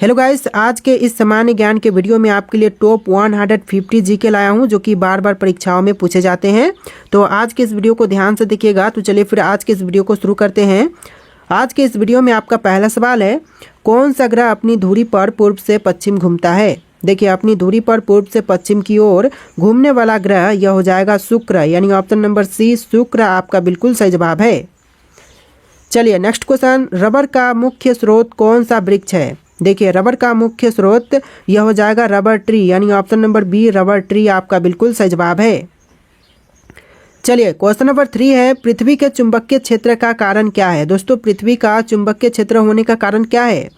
Hello guys, आज के इस सामान्य ज्ञान के वीडियो में आपके लिए टॉप 150 जीके लाया हूं जो कि बार बार परीक्षाओं में पूछे जाते हैं। तो आज के इस वीडियो को ध्यान से देखिएगा। तो चलिए फिर आज के इस वीडियो को शुरू करते हैं। आज के इस वीडियो में आपका पहला सवाल है, कौन सा ग्रह अपनी धुरी पर पूर्व से पश्चिम घूमता है। देखिए, अपनी धुरी पर पूर्व से पश्चिम की ओर घूमने वाला ग्रह यह हो जाएगा शुक्र, यानी ऑप्शन नंबर सी शुक्र आपका बिल्कुल सही जवाब है। चलिए नेक्स्ट क्वेश्चन, रबर का मुख्य स्रोत कौन सा वृक्ष है। देखिए, रबर का मुख्य स्रोत यह हो जाएगा रबर ट्री, यानी option number B rubber tree आपका बिल्कुल सही जवाब है। चलिए क्वेश्चन नंबर 3 है, पृथ्वी के चुंबकीय क्षेत्र का कारण क्या है। दोस्तों, पृथ्वी का चुंबकीय क्षेत्र होने का कारण क्या है,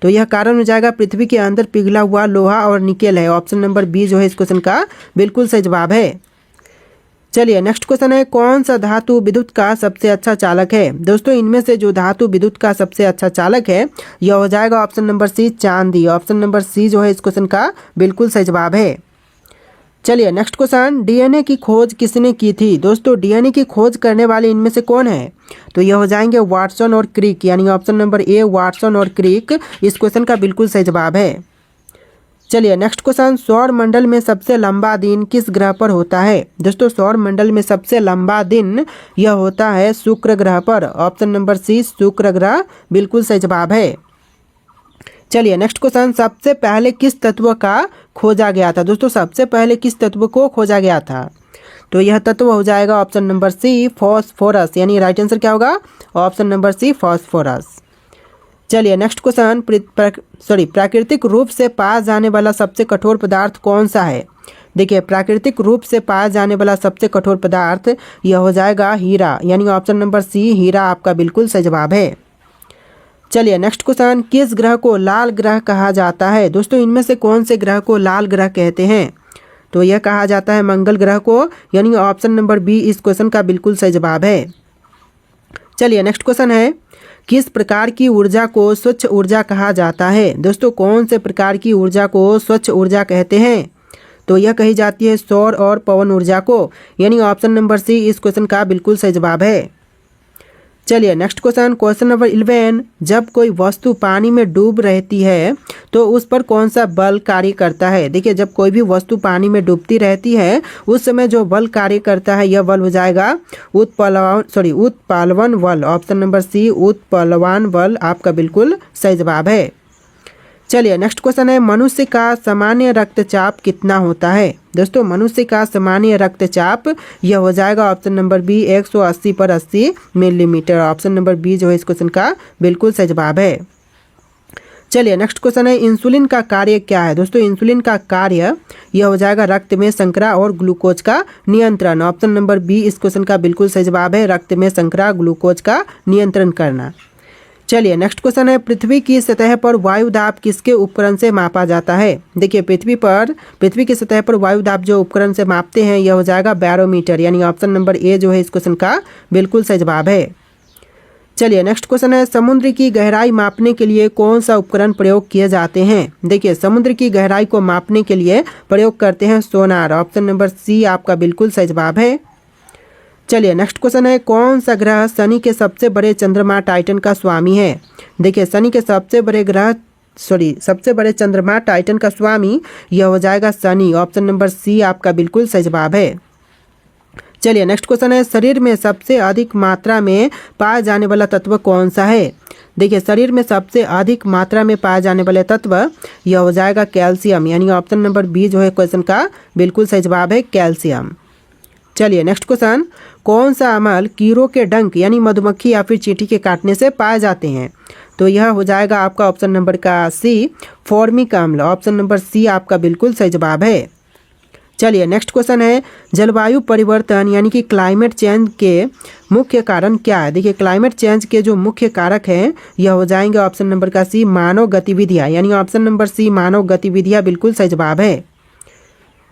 तो यह कारण हो जाएगा पृथ्वी के अंदर पिघला हुआ लोहा और निकेल है। ऑप्शन नंबर बी जो है इस क्वेश्चन का बिल्कुल सही जवाब है। चलिए नेक्स्ट क्वेश्चन है, कौन सा धातु विद्युत का सबसे अच्छा चालक है। दोस्तों, इनमें से जो धातु विद्युत का सबसे अच्छा चालक है यह हो जाएगा ऑप्शन नंबर सी चांदी। ऑप्शन नंबर सी जो है इस क्वेश्चन का बिल्कुल सही जवाब है। चलिए नेक्स्ट क्वेश्चन, डीएनए की खोज किसने की थी। दोस्तों, डीएनए की खोज करने वाले इनमें से कौन है, तो यह हो जाएंगे वाटसन और क्रिक, यानी ऑप्शन नंबर ए वाटसन और क्रिक इस क्वेश्चन का बिल्कुल सही जवाब है। चलिए नेक्स्ट क्वेश्चन, सौर मंडल में सबसे लंबा दिन किस ग्रह पर होता है। दोस्तों, सौर मंडल में सबसे लंबा दिन यह होता है शुक्र ग्रह पर। ऑप्शन नंबर सी शुक्र ग्रह बिल्कुल सही जवाब है। चलिए नेक्स्ट क्वेश्चन, सबसे पहले किस तत्व का खोजा गया था। दोस्तों, सबसे पहले किस तत्व को खोजा गया था, तो यह तत्व हो जाएगा ऑप्शन नंबर सी फॉस्फोरस, यानी राइट आंसर क्या होगा ऑप्शन नंबर सी फॉस्फोरस। चलिए नेक्स्ट क्वेश्चन, प्राकृतिक रूप से पाया जाने वाला सबसे कठोर पदार्थ कौन सा है। देखिए, प्राकृतिक रूप से पाया जाने वाला सबसे कठोर पदार्थ यह हो जाएगा हीरा, यानी ऑप्शन नंबर सी हीरा आपका बिल्कुल सही जवाब है। चलिए नेक्स्ट क्वेश्चन, किस ग्रह को लाल ग्रह कहा जाता है। दोस्तों, इनमें से कौन से ग्रह को लाल ग्रह कहते हैं, तो यह कहा जाता है मंगल ग्रह को, यानी ऑप्शन नंबर बी इस क्वेश्चन का बिल्कुल सही जवाब है। चलिए नेक्स्ट क्वेश्चन है, किस प्रकार की ऊर्जा को स्वच्छ ऊर्जा कहा जाता है। दोस्तों, कौन से प्रकार की ऊर्जा को स्वच्छ ऊर्जा कहते हैं, तो यह कही जाती है सौर और पवन ऊर्जा को, यानी ऑप्शन नंबर सी इस क्वेश्चन का बिल्कुल सही जवाब है। चलिए नेक्स्ट क्वेश्चन, क्वेश्चन नंबर 11, जब कोई वस्तु पानी में डूब रहती है तो उस पर कौन सा बल कार्य करता है। देखिए, जब कोई भी वस्तु पानी में डूबती रहती है उस समय जो बल कार्य करता है यह बल हो जाएगा उत्प्लावन बल। ऑप्शन नंबर सी उत्प्लावन बल आपका बिल्कुल सही जवाब है। चलिए नेक्स्ट क्वेश्चन है, मनुष्य का सामान्य रक्तचाप कितना होता है। दोस्तों, मनुष्य का सामान्य रक्तचाप यह हो जाएगा option number B 180/80 millimetre. Option number B जो है इस क्वेश्चन का बिल्कुल सही जवाब है। चलिए नेक्स्ट क्वेश्चन है, इंसुलिन का कार्य क्या है। दोस्तों, इंसुलिन का कार्य यह हो जाएगा रक्त में शर्करा और ग्लूकोज का नियंत्रण। ऑप्शन नंबर बी इस क्वेश्चन का बिल्कुल सही जवाब है, रक्त में शर्करा ग्लूकोज का नियंत्रण करना। चलिए नेक्स्ट क्वेश्चन है, पृथ्वी की सतह पर वायु दाब किसके उपकरण से मापा जाता है। देखिए, पृथ्वी की सतह पर वायु दाब जो उपकरण से मापते हैं यह हो जाएगा बैरोमीटर, यानी ऑप्शन नंबर ए जो है इस क्वेश्चन का बिल्कुल सही जवाब है। चलिए नेक्स्ट क्वेश्चन है, समुद्र की गहराई मापने के लिए कौन सा उपकरण प्रयोग किए जाते हैं। देखिए, समुद्र की गहराई को मापने के लिए प्रयोग करते हैं सोनार। ऑप्शन नंबर सी आपका बिल्कुल सही जवाब है। चलिए नेक्स्ट क्वेश्चन है, कौन सा ग्रह शनि के सबसे बड़े चंद्रमा टाइटन का स्वामी है। देखिए, शनि के सबसे बड़े चंद्रमा टाइटन का स्वामी यह हो जाएगा शनि। ऑप्शन नंबर सी आपका बिल्कुल सही जवाब है। चलिए नेक्स्ट क्वेश्चन है, शरीर में सबसे अधिक मात्रा में पाया जाने वाला तत्व कौन सा है। देखिए, शरीर में सबसे अधिक मात्रा में पाया जाने वाले तत्व यह हो जाएगा कैल्शियम, यानी ऑप्शन नंबर बी जो है क्वेश्चन का बिल्कुल सही जवाब है कैल्शियम। चलिए नेक्स्ट क्वेश्चन, कौन सा अम्ल कीड़ों के डंक यानी मधुमक्खी या फिर चींटी के काटने से पाए जाते हैं, तो यह हो जाएगा आपका ऑप्शन नंबर का सी फॉर्मिक अम्ल। ऑप्शन नंबर सी आपका बिल्कुल सही जवाब है। चलिए नेक्स्ट क्वेश्चन है, जलवायु परिवर्तन यानी कि क्लाइमेट चेंज के मुख्य कारण क्या है। देखिए, क्लाइमेट चेंज के जो मुख्य कारक हैं यह हो जाएंगे ऑप्शन नंबर का सी मानव गतिविधियाँ, यानी ऑप्शन नंबर सी मानव गतिविधियाँ बिल्कुल सही जवाब है।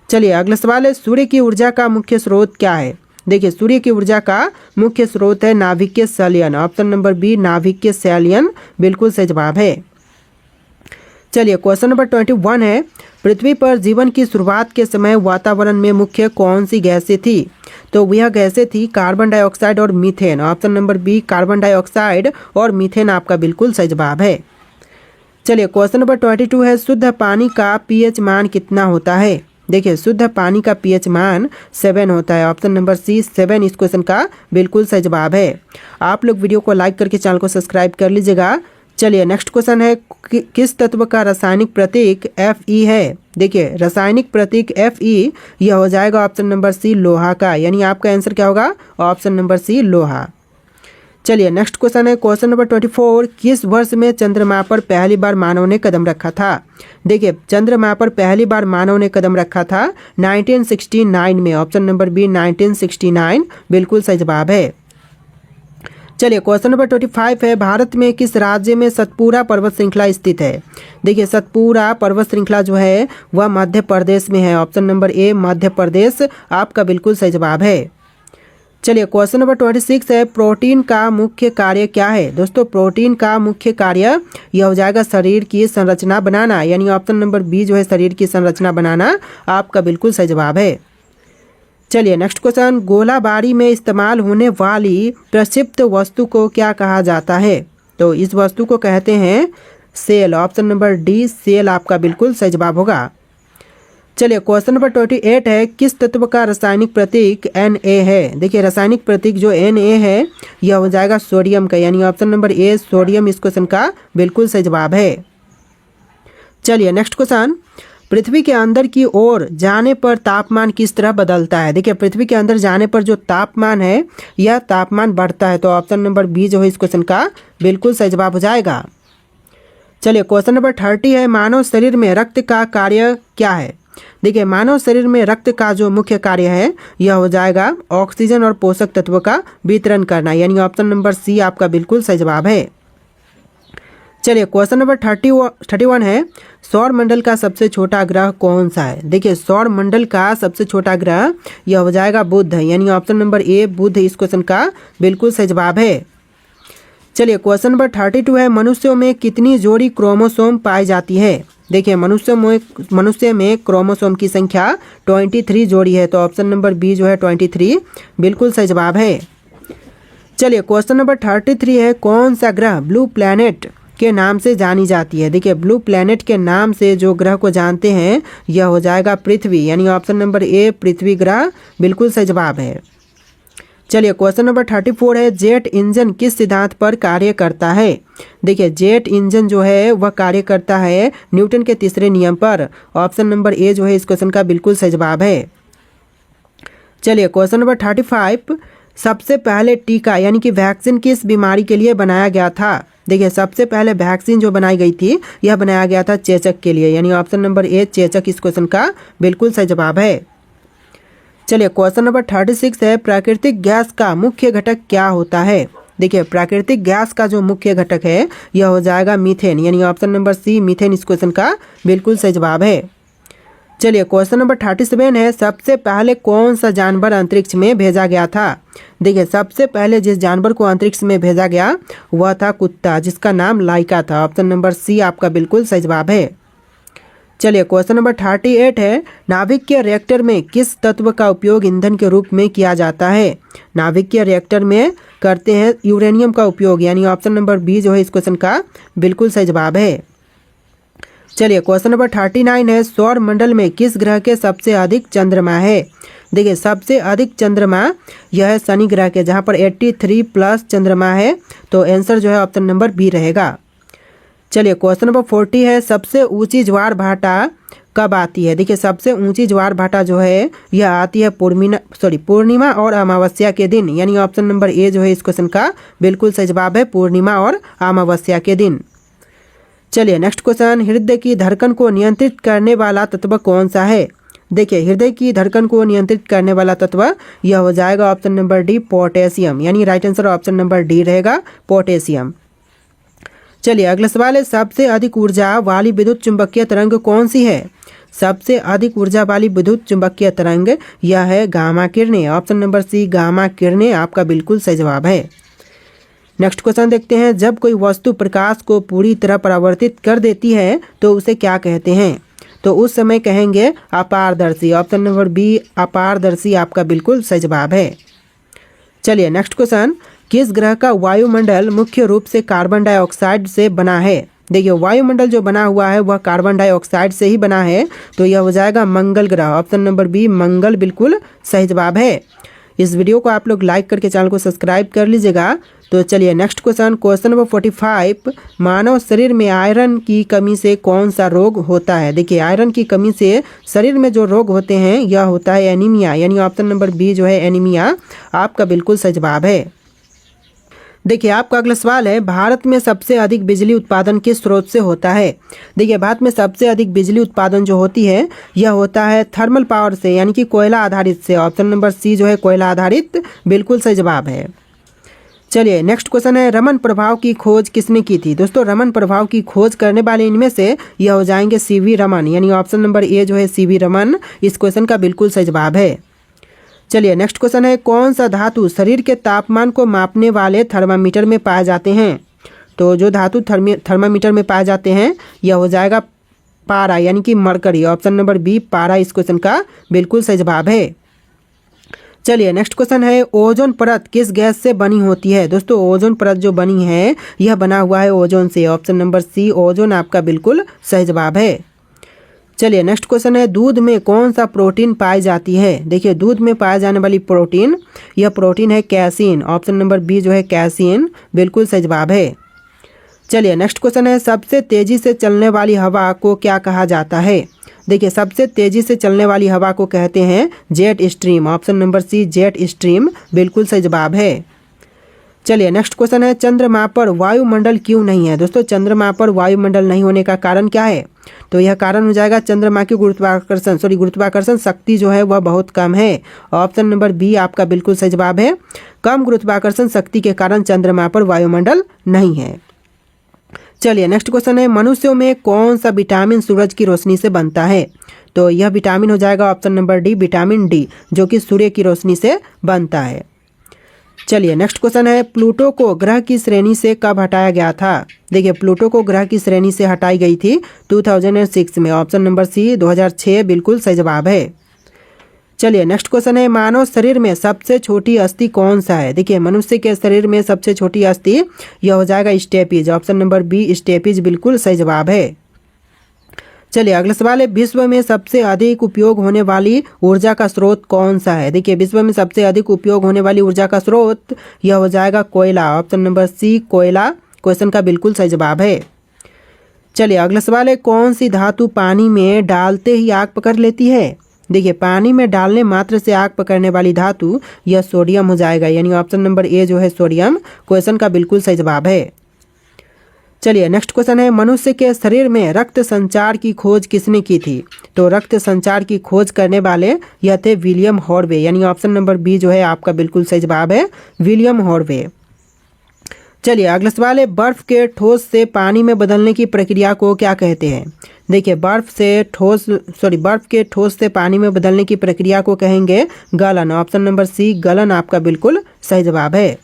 चलिए अगला सवाल है, सूर्य की ऊर्जा का मुख्य स्रोत क्या है। देखिए, सूर्य की ऊर्जा का मुख्य स्रोत है नाभिकीय संलयन। ऑप्शन नंबर बी नाभिकीय संलयन बिल्कुल सही जवाब है। चलिए क्वेश्चन नंबर 21 है, पृथ्वी पर जीवन की शुरुआत के समय वातावरण में मुख्य कौन सी गैसें थी, तो वह गैसें थी कार्बन डाइऑक्साइड और methane. Option number B carbon dioxide और मीथेन आपका बिल्कुल सही जवाब है। चलिए क्वेश्चन नंबर 22 है, शुद्ध पानी का पीएच मान कितना होता है। देखिए शुद्ध पानी का पीएच मान 7 होता है। ऑप्शन नंबर सी 7 इस क्वेश्चन का बिल्कुल सही जवाब है। आप लोग वीडियो को लाइक करके चैनल को सब्सक्राइब कर लीजिएगा। चलिए नेक्स्ट क्वेश्चन है, किस तत्व का रासायनिक प्रतीक Fe है। देखिए रासायनिक प्रतीक Fe यह हो जाएगा ऑप्शन नंबर सी लोहा का, यानी आपका आंसर क्या होगा, ऑप्शन नंबर सी लोहा। चलिए नेक्स्ट क्वेश्चन है, क्वेश्चन नंबर 24, किस वर्ष में चंद्रमा पर पहली बार मानव ने कदम रखा था। देखिए चंद्रमा पर पहली बार मानव ने कदम रखा था 1969 में। ऑप्शन नंबर बी 1969 बिल्कुल सही जवाब है। चलिए क्वेश्चन नंबर 25 है, भारत में किस राज्य में सतपुरा पर्वत श्रृंखला स्थित है। देखिए सतपुरा पर्वत श्रृंखला जो है वह मध्य प्रदेश में है। Option number A Madhya Pradesh आपका बिल्कुल सही जवाब है। चलिए क्वेश्चन नंबर 26 है, प्रोटीन का मुख्य कार्य क्या है। दोस्तों प्रोटीन का मुख्य कार्य यह हो जाएगा शरीर की संरचना बनाना, यानी ऑप्शन नंबर बी जो है शरीर की संरचना बनाना आपका बिल्कुल सही जवाब है। चलिए नेक्स्ट क्वेश्चन, गोलाबारी में इस्तेमाल होने वाली प्रक्षिप्त वस्तु को क्या कहा जाता है। तो इस वस्तु को कहते हैं cell. Option number D cell आपका बिल्कुल सही जवाब होगा। चलिए क्वेश्चन नंबर 28 है, किस तत्व का रासायनिक प्रतीक Na है। देखिए रासायनिक प्रतीक जो Na है यह हो जाएगा सोडियम का, यानी ऑप्शन नंबर ए सोडियम इस क्वेश्चन का बिल्कुल सही जवाब है। चलिए नेक्स्ट क्वेश्चन, पृथ्वी के अंदर की ओर जाने पर तापमान किस तरह बदलता है। देखिए पृथ्वी के अंदर जाने पर जो तापमान है यह तापमान बढ़ता है। तो ऑप्शन नंबर बी जो है इस क्वेश्चन का बिल्कुल सही जवाब हो जाएगा। चलिए क्वेश्चन नंबर 30 है, मानव शरीर में रक्त का कार्य क्या है। देखिए मानव शरीर में रक्त का जो मुख्य कार्य है यह हो जाएगा ऑक्सीजन और पोषक तत्वों का वितरण करना, यानी ऑप्शन नंबर सी आपका बिल्कुल सही जवाब है। चलिए क्वेश्चन नंबर 31 है, सौर मंडल का सबसे छोटा ग्रह कौन सा है। देखिए सौर मंडल का सबसे छोटा ग्रह यह हो जाएगा बुध, यानी ऑप्शन नंबर ए बुध इस क्वेश्चन का बिल्कुल सही जवाब है। चलिए क्वेश्चन नंबर 32 है, मनुष्यों में कितनी जोड़ी क्रोमोसोम पाई जाती है। देखिए मनुष्य में क्रोमोसोम की संख्या 23 जोड़ी है। तो ऑप्शन नंबर बी जो है 23 बिल्कुल सही जवाब है। चलिए क्वेश्चन नंबर 33 है, कौन सा ग्रह ब्लू प्लैनेट के नाम से जानी जाती है। देखिए ब्लू प्लैनेट के नाम से जो ग्रह को जानते हैं यह हो जाएगा पृथ्वी, यानी ऑप्शन नंबर ए पृथ्वी ग्रह बिल्कुल सही जवाब है। चलिए क्वेश्चन नंबर 34 है, जेट इंजन किस सिद्धांत पर कार्य करता है। देखिए जेट इंजन जो है वह कार्य करता है न्यूटन के तीसरे नियम पर। ऑप्शन नंबर ए जो है इस क्वेश्चन का बिल्कुल सही जवाब है। चलिए क्वेश्चन नंबर 35, सबसे पहले टीका यानी कि वैक्सीन किस बीमारी के लिए बनाया गया था। देखिए सबसे पहले वैक्सीन जो बनाई गई थी यह बनाया गया था चेचक के लिए, यानी ऑप्शन नंबर ए चेचक इस क्वेश्चन का बिल्कुल सही जवाब है। चलिए क्वेश्चन नंबर 36 है, प्राकृतिक गैस का मुख्य घटक क्या होता है। देखिए प्राकृतिक गैस का जो मुख्य घटक है यह हो जाएगा मीथेन, यानी ऑप्शन नंबर सी मीथेन इस क्वेश्चन का बिल्कुल सही जवाब है। चलिए क्वेश्चन नंबर 37 है, सबसे पहले कौन सा जानवर अंतरिक्ष में भेजा गया था। देखिए सबसे पहले जिस जानवर को अंतरिक्ष में भेजा गया वह था कुत्ता, जिसका नाम लाइका था। ऑप्शन नंबर सी आपका बिल्कुल सही जवाब है। चलिए क्वेश्चन नंबर 38 है, नाभिकीय रिएक्टर में किस तत्व का उपयोग ईंधन के रूप में किया जाता है। नाभिकीय रिएक्टर में करते हैं यूरेनियम का उपयोग, यानी ऑप्शन नंबर बी जो है इस क्वेश्चन का बिल्कुल सही जवाब है। चलिए क्वेश्चन नंबर 39 है, सौर मंडल में किस ग्रह के सबसे अधिक चंद्रमा है। देखिए सबसे अधिक चंद्रमा यह है शनि ग्रह के, जहाँ पर 83 प्लस चंद्रमा है। तो आंसर जो है ऑप्शन नंबर बी रहेगा। चलिए क्वेश्चन नंबर 40 है, सबसे ऊंची ज्वार भाटा कब आती है। देखिए सबसे ऊंची ज्वार भाटा जो है यह आती है पूर्णिमा और अमावस्या के दिन, यानी ऑप्शन नंबर ए जो है इस क्वेश्चन का बिल्कुल सही जवाब है, पूर्णिमा और अमावस्या के दिन। चलिए नेक्स्ट क्वेश्चन, हृदय की धड़कन को नियंत्रित करने वाला तत्व कौन सा है। देखिए हृदय की धड़कन को नियंत्रित करने वाला तत्व यह हो जाएगा ऑप्शन नंबर डी पोटेशियम, यानी right answer option number D रहेगा पोटेशियम। चलिए अगला सवाल है, सबसे अधिक ऊर्जा वाली विद्युत चुंबकीय तरंग कौन सी है। सबसे अधिक ऊर्जा वाली विद्युत चुंबकीय तरंग यह है गामा किरणें, ऑप्शन नंबर सी गामा किरणें आपका बिल्कुल सही जवाब है। नेक्स्ट क्वेश्चन देखते हैं, जब कोई वस्तु प्रकाश को पूरी तरह परावर्तित कर देती है तो उसे क्या कहते हैं। तो उस समय कहेंगे अपारदर्शी, ऑप्शन नंबर बी अपारदर्शी आपका बिल्कुल सही जवाब है। चलिए नेक्स्ट क्वेश्चन, किस ग्रह का वायुमंडल मुख्य रूप से कार्बन डाइऑक्साइड से बना है। देखिए वायुमंडल जो बना हुआ है वह कार्बन डाइऑक्साइड से ही बना है, तो यह हो जाएगा मंगल ग्रह। ऑप्शन नंबर बी मंगल बिल्कुल सही जवाब है। इस वीडियो को आप लोग लाइक करके चैनल को सब्सक्राइब कर लीजिएगा। तो चलिए नेक्स्ट क्वेश्चन नंबर 45, मानव शरीर में आयरन की कमी से कौन सा रोग होता है। देखिए आयरन की कमी से शरीर में जो रोग होते हैं यह होता है एनीमिया, यानी ऑप्शन नंबर बी जो है एनीमिया आपका बिल्कुल सही जवाब है। देखिए आपका अगला सवाल है, भारत में सबसे अधिक बिजली उत्पादन किस स्रोत से होता है। देखिए भारत में सबसे अधिक बिजली उत्पादन जो होती है यह होता है थर्मल पावर से, यानी कि कोयला आधारित से। ऑप्शन नंबर सी जो है कोयला आधारित बिल्कुल सही जवाब है। चलिए नेक्स्ट क्वेश्चन है, रमन प्रभाव की खोज किसने की थी। दोस्तों रमन प्रभाव की खोज करने वाले इनमें से यह हो जाएंगे सीवी रमन, यानी ऑप्शन नंबर ए जो है सीवी रमन इस क्वेश्चन का बिल्कुल सही जवाब है। चलिए नेक्स्ट क्वेश्चन है, कौन सा धातु शरीर के तापमान को मापने वाले थर्मामीटर में पाए जाते हैं। तो जो धातु थर्मामीटर में पाए जाते हैं यह हो जाएगा पारा, यानी कि मरकरी। ऑप्शन नंबर बी पारा इस क्वेश्चन का बिल्कुल सही जवाब है। चलिए नेक्स्ट क्वेश्चन है, ओजोन परत किस गैस से बनी होती है। दोस्तों ओजोन परत जो बनी है यह बना हुआ है ओजोन से। ऑप्शन नंबर सी ओजोन आपका बिल्कुल सही जवाब है। चलिए नेक्स्ट क्वेश्चन है, दूध में कौन सा प्रोटीन पाई जाती है। देखिए दूध में पाए जाने वाली प्रोटीन यह प्रोटीन है कैसीन। ऑप्शन नंबर बी जो है कैसीन बिल्कुल सही जवाब है। चलिए नेक्स्ट क्वेश्चन है, सबसे तेजी से चलने वाली हवा को क्या कहा जाता है। देखिए सबसे तेजी से चलने वाली हवा को कहते हैं jet stream. Option number C jet stream बिल्कुल सही जवाब है। चलिए नेक्स्ट क्वेश्चन है, चंद्रमा पर वायुमंडल क्यों नहीं है। दोस्तों चंद्रमा पर वायुमंडल नहीं होने का कारण क्या है। तो यह कारण हो जाएगा चंद्रमा की गुरुत्वाकर्षण शक्ति जो है वह बहुत कम है। ऑप्शन नंबर बी आपका बिल्कुल सही जवाब है। कम गुरुत्वाकर्षण शक्ति के कारण चंद्रमा पर वायुमंडल नहीं है। चलिए नेक्स्ट क्वेश्चन है, मनुष्यों में कौन सा विटामिन सूरज की रोशनी से बनता है। तो यह विटामिन हो जाएगा option number D vitamin D, जो कि सूर्य की रोशनी से बनता है। चलिए नेक्स्ट क्वेश्चन है, प्लूटो को ग्रह की श्रेणी से कब हटाया गया था। देखिए प्लूटो को ग्रह की श्रेणी से हटाई गई थी 2006 में। ऑप्शन नंबर सी 2006 बिल्कुल सही जवाब है। चलिए नेक्स्ट क्वेश्चन है, मानव शरीर में सबसे छोटी अस्थि कौन सा है। देखिए मनुष्य के शरीर में सबसे छोटी अस्थि यह हो जाएगा stapes. Option number B stapes बिल्कुल सही जवाब है। चलिए अगला सवाल है, विश्व में सबसे अधिक उपयोग होने वाली ऊर्जा का स्रोत कौन सा है। देखिए विश्व में सबसे अधिक उपयोग होने वाली ऊर्जा का स्रोत यह हो जाएगा कोयला। ऑप्शन नंबर सी कोयला क्वेश्चन का बिल्कुल सही जवाब है। चलिए अगला सवाल है, कौन सी धातु पानी में डालते ही आग पकड़ लेती है। देखिए पानी में डालने मात्र से आग पकड़ने वाली धातु यह सोडियम हो जाएगा, यानी ऑप्शन नंबर ए जो है सोडियम क्वेश्चन का बिल्कुल सही जवाब है। चलिए नेक्स्ट क्वेश्चन है, मनुष्य के शरीर में रक्त संचार की खोज किसने की थी। तो रक्त संचार की खोज करने वाले यह थे विलियम हॉर्वे, यानी ऑप्शन नंबर बी जो है आपका बिल्कुल सही जवाब है विलियम हॉर्वे। चलिए अगला सवाल है, बर्फ के ठोस से पानी में बदलने की प्रक्रिया को क्या कहते हैं। देखिए बर्फ के ठोस से पानी में बदलने की प्रक्रिया को कहेंगे गलन। ऑप्शन नंबर सी गलन आपका बिल्कुल सही जवाब है।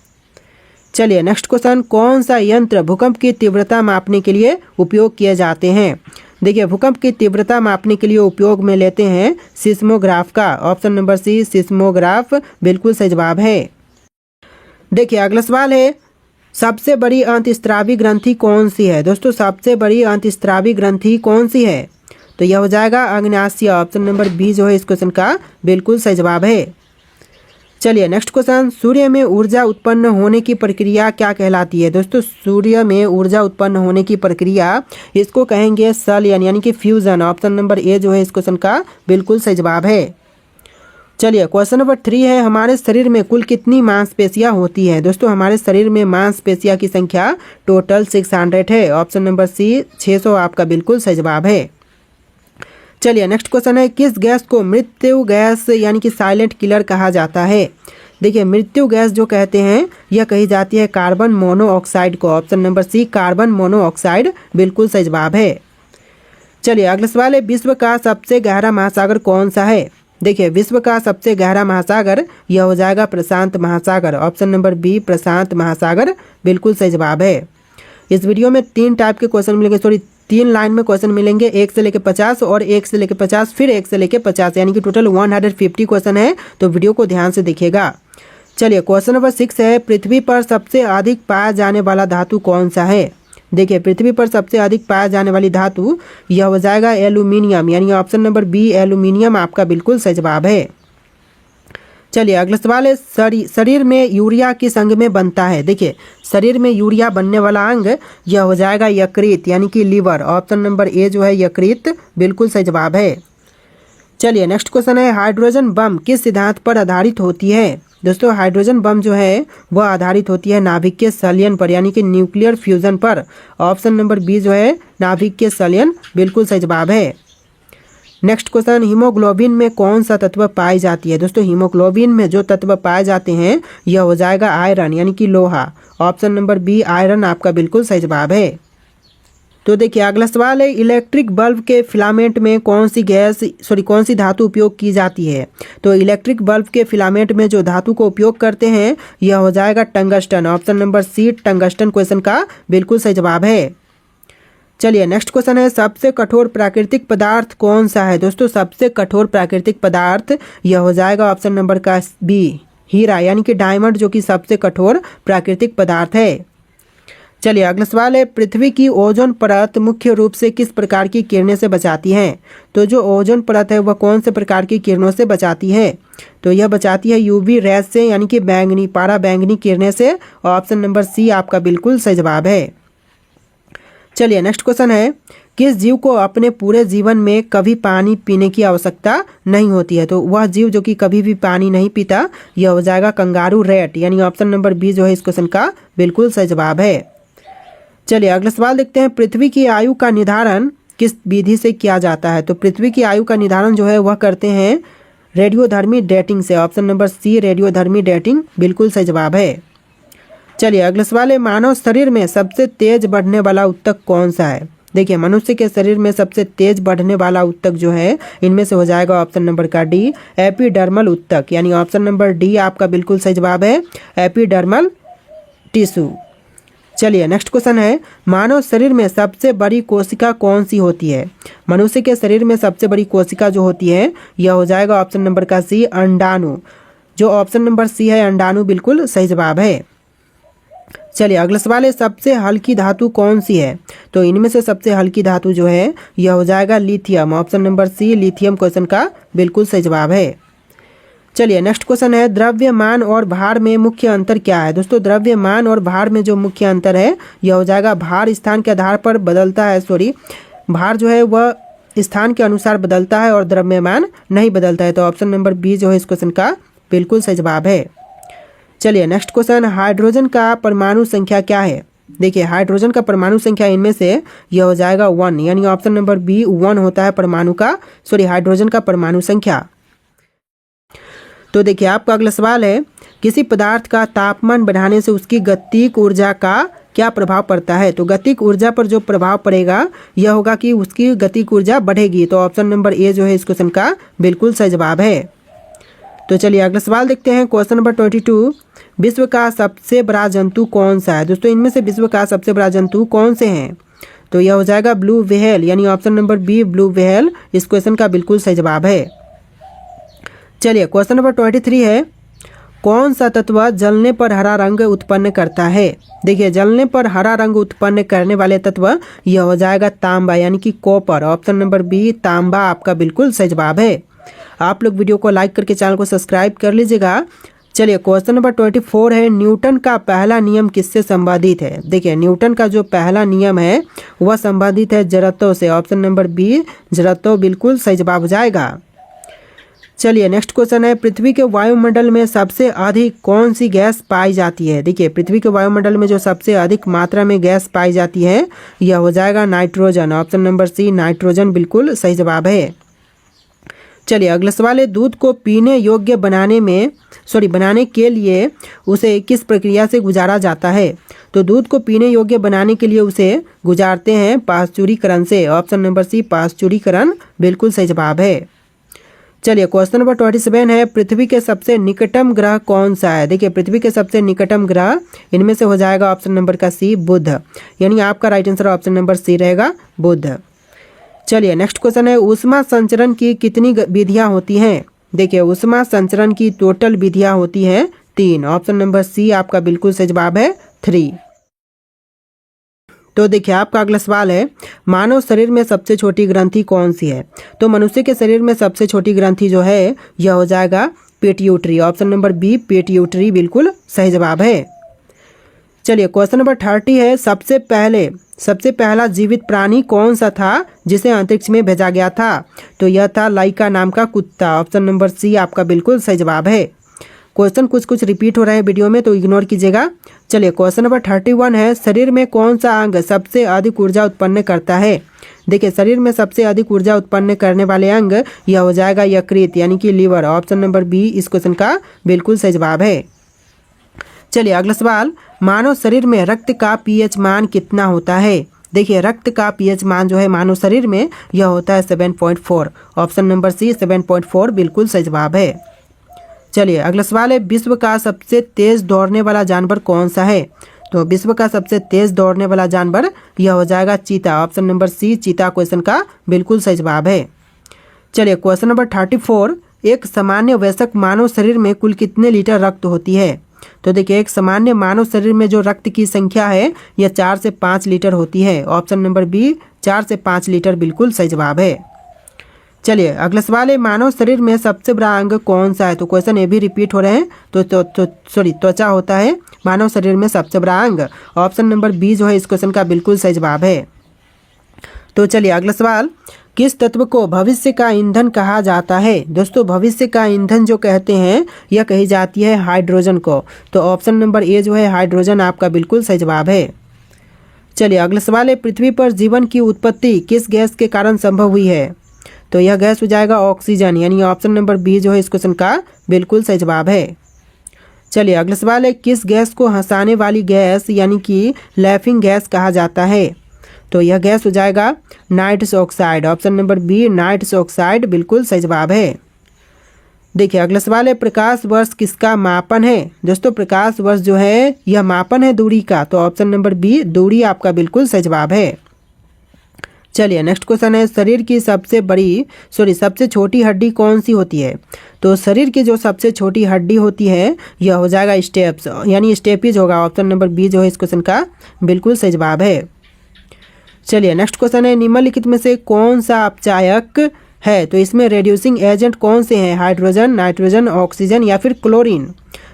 चलिए नेक्स्ट क्वेश्चन, कौन सा यंत्र भूकंप की तीव्रता मापने के लिए उपयोग किए जाते हैं। देखिए भूकंप की तीव्रता मापने के लिए उपयोग में लेते हैं सिस्मोग्राफ का। ऑप्शन नंबर सी सिस्मोग्राफ बिल्कुल सही जवाब है। देखिए अगला सवाल है, सबसे बड़ी अंतःस्रावी ग्रंथि कौन सी है। दोस्तों सबसे बड़ी अंतःस्रावी ग्रंथि कौन सी है। तो यह हो जाएगा अग्नाशय। ऑप्शन नंबर बी जो है इस क्वेश्चन का बिल्कुल सही जवाब है। चलिए नेक्स्ट क्वेश्चन, सूर्य में ऊर्जा उत्पन्न होने की प्रक्रिया क्या कहलाती है। दोस्तों सूर्य में ऊर्जा उत्पन्न होने की प्रक्रिया इसको कहेंगे संलयन, यानी कि फ्यूजन। ऑप्शन नंबर ए जो है इस क्वेश्चन का बिल्कुल सही जवाब है। चलिए क्वेश्चन नंबर 3 है, हमारे शरीर में कुल कितनी मांसपेशियां होती हैं। दोस्तों हमारे शरीर में मांसपेशियां की संख्या टोटल 600 है। ऑप्शन नंबर सी 600 आपका बिल्कुल सही जवाब है। चलिए नेक्स्ट क्वेश्चन है, किस गैस को मृत्यु गैस यानी कि साइलेंट किलर कहा जाता है। देखिए मृत्यु गैस जो कहते हैं यह कही जाती है कार्बन मोनोऑक्साइड को। Option number C carbon monoxide बिल्कुल सही जवाब है। चलिए अगला सवाल है, विश्व का सबसे गहरा महासागर कौन सा है। देखिए विश्व का सबसे गहरा महासागर यह हो जाएगा प्रशांत महासागर। ऑप्शन नंबर बी प्रशांत महासागर बिल्कुल सही जवाब है। इस वीडियो में 3 टाइप के क्वेश्चन मिलेंगे, 3 लाइन में क्वेश्चन मिलेंगे, 1 से लेकर 50 और 1 से लेकर 50 फिर 1 से लेकर 50, यानी कि टोटल 150 क्वेश्चन है। तो वीडियो को ध्यान से देखिएगा। चलिए क्वेश्चन नंबर 6 है, पृथ्वी पर सबसे अधिक पाया जाने वाला धातु कौन सा है। देखिए पृथ्वी पर सबसे अधिक पाया जाने वाली धातु यह हो जाएगा एल्यूमिनियम, यानी ऑप्शन नंबर बी एल्यूमिनियम आपका बिल्कुल सही जवाब है। चलिए अगला सवाल है, शरीर में यूरिया किस अंग में बनता है। देखिए शरीर में यूरिया बनने वाला अंग यह हो जाएगा यकृत, यानी कि लीवर। ऑप्शन नंबर ए जो है यकृत बिल्कुल सही जवाब है। चलिए नेक्स्ट क्वेश्चन है, हाइड्रोजन बम किस सिद्धांत पर आधारित होती है। दोस्तों हाइड्रोजन बम जो है वह आधारित होती है नाभिक के संलयन पर, यानी कि न्यूक्लियर फ्यूजन पर। ऑप्शन नंबर बी जो है नाभिक के संलयन बिल्कुल सही जवाब है। नेक्स्ट क्वेश्चन, हीमोग्लोबिन में कौन सा तत्व पाई जाती है। दोस्तों हीमोग्लोबिन में जो तत्व पाए जाते हैं यह हो जाएगा आयरन, यानी कि लोहा। ऑप्शन नंबर बी आयरन आपका बिल्कुल सही जवाब है। तो देखिए अगला सवाल है, इलेक्ट्रिक बल्ब के फिलामेंट में कौन सी धातु उपयोग की जाती है। तो इलेक्ट्रिक बल्ब के फिलामेंट में जो धातु को उपयोग करते हैं यह हो जाएगा tungsten. Option number C tungsten question का बिल्कुल सही जवाब है। चलिए नेक्स्ट क्वेश्चन है, सबसे कठोर प्राकृतिक पदार्थ कौन सा है। दोस्तों सबसे कठोर प्राकृतिक पदार्थ यह हो जाएगा ऑप्शन नंबर का बी हीरा, यानी कि डायमंड जो कि सबसे कठोर प्राकृतिक पदार्थ है। चलिए अगला सवाल है, पृथ्वी की ओजोन परत मुख्य रूप से किस प्रकार की किरणें से बचाती है। तो जो ओजोन परत है वह कौन से प्रकार की किरणों से बचाती है। तो यह बचाती है यूवी रेज से, यानी कि बैंगनी पारा बैंगनी किरणें से। ऑप्शन नंबर सी आपका बिल्कुल सही जवाब है। चलिए नेक्स्ट क्वेश्चन है, किस जीव को अपने पूरे जीवन में कभी पानी पीने की आवश्यकता नहीं होती है। तो वह जीव जो कि कभी भी पानी नहीं पीता यह हो जाएगा कंगारू रैट, यानी ऑप्शन नंबर बी जो है इस क्वेश्चन का बिल्कुल सही जवाब है। चलिए अगला सवाल देखते हैं, पृथ्वी की आयु का निर्धारण किस विधि से किया जाता है। तो पृथ्वी की आयु का निर्धारण जो है वह करते हैं रेडियोधर्मी डेटिंग से। ऑप्शन नंबर सी रेडियोधर्मी डेटिंग बिल्कुल सही जवाब है। चलिए अगला सवाल है, मानव शरीर में सबसे तेज बढ़ने वाला उत्तक कौन सा है। देखिए मनुष्य के शरीर में सबसे तेज बढ़ने वाला उत्तक जो है इनमें से हो जाएगा ऑप्शन नंबर का डी एपिडर्मल उत्तक, यानी ऑप्शन नंबर डी आपका बिल्कुल सही जवाब है एपिडर्मल टिश्यू। चलिए नेक्स्ट क्वेश्चन है, मानव शरीर में सबसे बड़ी कोशिका कौन सी होती है। मनुष्य के शरीर में सबसे बड़ी कोशिका जो होती है यह हो जाएगा ऑप्शन नंबर का सी अंडाणु। जो ऑप्शन नंबर सी है अंडाणु बिल्कुल सही जवाब है। चलिए अगला सवाल है, सबसे हल्की धातु कौन सी है। तो इनमें से सबसे हल्की धातु जो है यह हो जाएगा lithium. Option number C lithium question का बिल्कुल सही जवाब है। चलिए नेक्स्ट क्वेश्चन है, द्रव्यमान और भार में मुख्य अंतर क्या है। दोस्तों द्रव्यमान और भार में जो मुख्य अंतर है यह हो जाएगा भार स्थान के आधार पर बदलता है, भार जो है वह स्थान के अनुसार बदलता है और द्रव्यमान नहीं बदलता है। तो ऑप्शन नंबर बी जो है इस क्वेश्चन का बिल्कुल सही जवाब है। चलिए नेक्स्ट क्वेश्चन, हाइड्रोजन का परमाणु संख्या क्या है। देखिए हाइड्रोजन का परमाणु संख्या इनमें से यह हो जाएगा 1, यानी ऑप्शन नंबर बी 1 होता है हाइड्रोजन का परमाणु संख्या। तो देखिए आपका अगला सवाल है, किसी पदार्थ का तापमान बढ़ाने से उसकी गतिक ऊर्जा का क्या प्रभाव पड़ता है। तो गतिक ऊर्जा पर जो प्रभाव पड़ेगा यह होगा कि उसकी गतिक ऊर्जा बढ़ेगी। तो ऑप्शन नंबर ए जो है इस क्वेश्चन का बिल्कुल सही जवाब है। तो चलिए अगला सवाल देखते हैं, क्वेश्चन नंबर 22, विश्व का सबसे बड़ा जंतु कौन सा है। दोस्तों इनमें से विश्व का सबसे बड़ा जंतु कौन से हैं। तो यह हो जाएगा ब्लू व्हेल, यानी option number B blue whale इस क्वेश्चन का बिल्कुल सही जवाब है। चलिए क्वेश्चन नंबर 23 है, कौन सा तत्व जलने पर हरा रंग उत्पन्न करता है। देखिए जलने पर हरा रंग उत्पन्न करने वाले तत्व यह हो जाएगा तांबा, यानी कि कॉपर। ऑप्शन नंबर बी तांबा आपका बिल्कुल सही जवाब है। आप लोग वीडियो को लाइक करके चैनल को सब्सक्राइब कर लीजिएगा। चलिए क्वेश्चन नंबर 24 है, न्यूटन का पहला नियम किससे संबंधित है। देखिए न्यूटन का जो पहला नियम है वह संबंधित है जड़त्व से। ऑप्शन नंबर बी जड़त्व बिल्कुल सही जवाब हो जाएगा। चलिए नेक्स्ट क्वेश्चन है, पृथ्वी के वायुमंडल में सबसे अधिक कौन सी गैस पाई जाती है। देखिए पृथ्वी के वायुमंडल में जो सबसे अधिक मात्रा में गैस पाई जाती है यह हो जाएगा nitrogen. Option number C nitrogen बिल्कुल सही जवाब है। चलिए अगला सवाल है, दूध को पीने योग्य बनाने के लिए उसे किस प्रक्रिया से गुजारा जाता है। तो दूध को पीने योग्य बनाने के लिए उसे गुजारते हैं पाश्चुरीकरण से। ऑप्शन नंबर सी पाश्चुरीकरण बिल्कुल सही जवाब है। चलिए क्वेश्चन नंबर 27 है, पृथ्वी के सबसे निकटम ग्रह कौन सा है। देखिए पृथ्वी के सबसे निकटम ग्रह इनमें से हो जाएगा ऑप्शन नंबर का सी बुध, यानी आपका right answer option number C रहेगा बुध। चलिए नेक्स्ट क्वेश्चन है, ऊष्मा संचरण की कितनी विधियां होती हैं। देखिए ऊष्मा संचरण की टोटल विधियां होती हैं 3। ऑप्शन नंबर सी आपका बिल्कुल सही जवाब है 3। तो देखिए आपका अगला सवाल है, मानव शरीर में सबसे छोटी ग्रंथि कौन सी है? तो मनुष्य के शरीर में सबसे छोटी ग्रंथि जो है यह हो जाएगा pituitary. Option number B pituitary बिल्कुल सही जवाब है। चलिए क्वेश्चन नंबर 30 है, सबसे पहला जीवित प्राणी कौन सा था जिसे अंतरिक्ष में भेजा गया था? तो यह था लाइका नाम का कुत्ता। ऑप्शन नंबर सी आपका बिल्कुल सही जवाब है। क्वेश्चन कुछ रिपीट हो रहे हैं वीडियो में तो इग्नोर कीजिएगा। चलिए क्वेश्चन नंबर 31 है, शरीर में कौन सा अंग सबसे अधिक ऊर्जा उत्पन्न करता है? देखिए शरीर में सबसे अधिक ऊर्जा उत्पन्न करने वाले अंग यह हो जाएगा यकृत यानी कि लीवर। ऑप्शन नंबर बी इस क्वेश्चन का बिल्कुल सही जवाब है। चलिए अगला सवाल, मानव शरीर में रक्त का पीएच मान कितना होता है? देखिए रक्त का पीएच मान जो है मानव शरीर में यह होता है 7.4। ऑप्शन नंबर सी 7.4 बिल्कुल सही जवाब है। चलिए अगला सवाल है, विश्व का सबसे तेज दौड़ने वाला जानवर कौन सा है? तो विश्व का सबसे तेज दौड़ने वाला जानवर यह हो जाएगा चीता। ऑप्शन नंबर सी चीता क्वेश्चन का बिल्कुल सही जवाब है। चलिए क्वेश्चन नंबर 34, एक सामान्य वयस्क मानव शरीर में कुल कितने लीटर रक्त होती है? तो देखिए एक सामान्य मानव शरीर में जो रक्त की संख्या है यह 4 से 5 लीटर होती है। ऑप्शन नंबर बी 4 से 5 लीटर बिल्कुल सही जवाब है। चलिए अगला सवाल है, मानव शरीर में सबसे बड़ा अंग कौन सा है? तो क्वेश्चन ये भी रिपीट हो रहे हैं त्वचा होता है मानव शरीर में सबसे बड़ा अंग। ऑप्शन नंबर बी जो है इस क्वेश्चन का बिल्कुल सही जवाब है। तो चलिए अगला सवाल, किस तत्व को भविष्य का ईंधन कहा जाता है? दोस्तों भविष्य का ईंधन जो कहते हैं यह कही जाती है हाइड्रोजन को। तो ऑप्शन नंबर ए जो है हाइड्रोजन आपका बिल्कुल सही जवाब है। चलिए अगला सवाल है, पृथ्वी पर जीवन की उत्पत्ति किस गैस के कारण संभव हुई है? तो यह गैस हो जाएगा ऑक्सीजन यानी ऑप्शन नंबर बी जो है इस क्वेश्चन का बिल्कुल सही जवाब है। चलिए अगला सवाल है, किस गैस को हंसाने वाली गैस यानी कि लैफिंग गैस कहा जाता है? तो यह गैस हो जाएगा nitrous oxide. Option number B nitrous oxide बिल्कुल सही जवाब है। देखिए अगला सवाल है, प्रकाश वर्ष किसका मापन है? दोस्तों प्रकाश वर्ष जो है यह मापन है दूरी का। तो ऑप्शन नंबर बी दूरी आपका बिल्कुल सही जवाब है। चलिए नेक्स्ट क्वेश्चन है, शरीर की सबसे छोटी हड्डी कौन सी होती है? तो शरीर की जो सबसे छोटी हड्डी होती है यह हो जाएगा स्टेप्स यानी स्टेपीज होगा। ऑप्शन नंबर बी जो है इस क्वेश्चन का बिल्कुल सही जवाब है। चलिए नेक्स्ट क्वेश्चन है, निम्नलिखित में से कौन सा अपचायक है? तो इसमें रेड्यूसिंग एजेंट कौन से हैं? हाइड्रोजन, नाइट्रोजन, ऑक्सीजन या फिर क्लोरीन?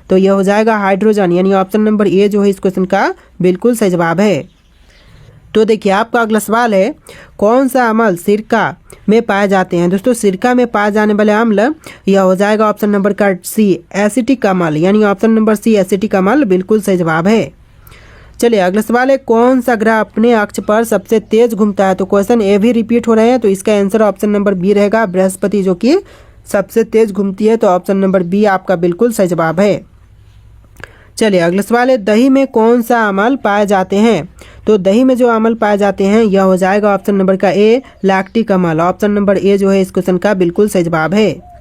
तो यह हो जाएगा हाइड्रोजन यानी ऑप्शन नंबर ए जो है इस क्वेश्चन का बिल्कुल सही जवाब है। तो देखिए आपका अगला सवाल है, कौन सा अम्ल सिरका में पाए जाते हैं? दोस्तों सिरका में पाए जाने वाले अम्ल यह हो जाएगा ऑप्शन नंबर का सी एसिटिक अम्ल यानी ऑप्शन नंबर सी एसिटिक अम्ल बिल्कुल सही जवाब है। चलिए अगला सवाल है, कौन सा ग्रह अपने अक्ष पर सबसे तेज घूमता है? तो क्वेश्चन ए भी रिपीट हो रहे हैं तो इसका आंसर ऑप्शन नंबर बी रहेगा, बृहस्पति जो कि सबसे तेज घूमती है। तो ऑप्शन नंबर बी आपका बिल्कुल सही जवाब है। चलिए अगला सवाल है, दही में कौन सा अम्ल पाए जाते हैं? तो दही में जो अम्ल पाए जाते हैं यह हो जाएगा ऑप्शन नंबर का ए लैक्टिक अम्ल। ऑप्शन नंबर ए जो है इस क्वेश्चन का बिल्कुल सही जवाब है।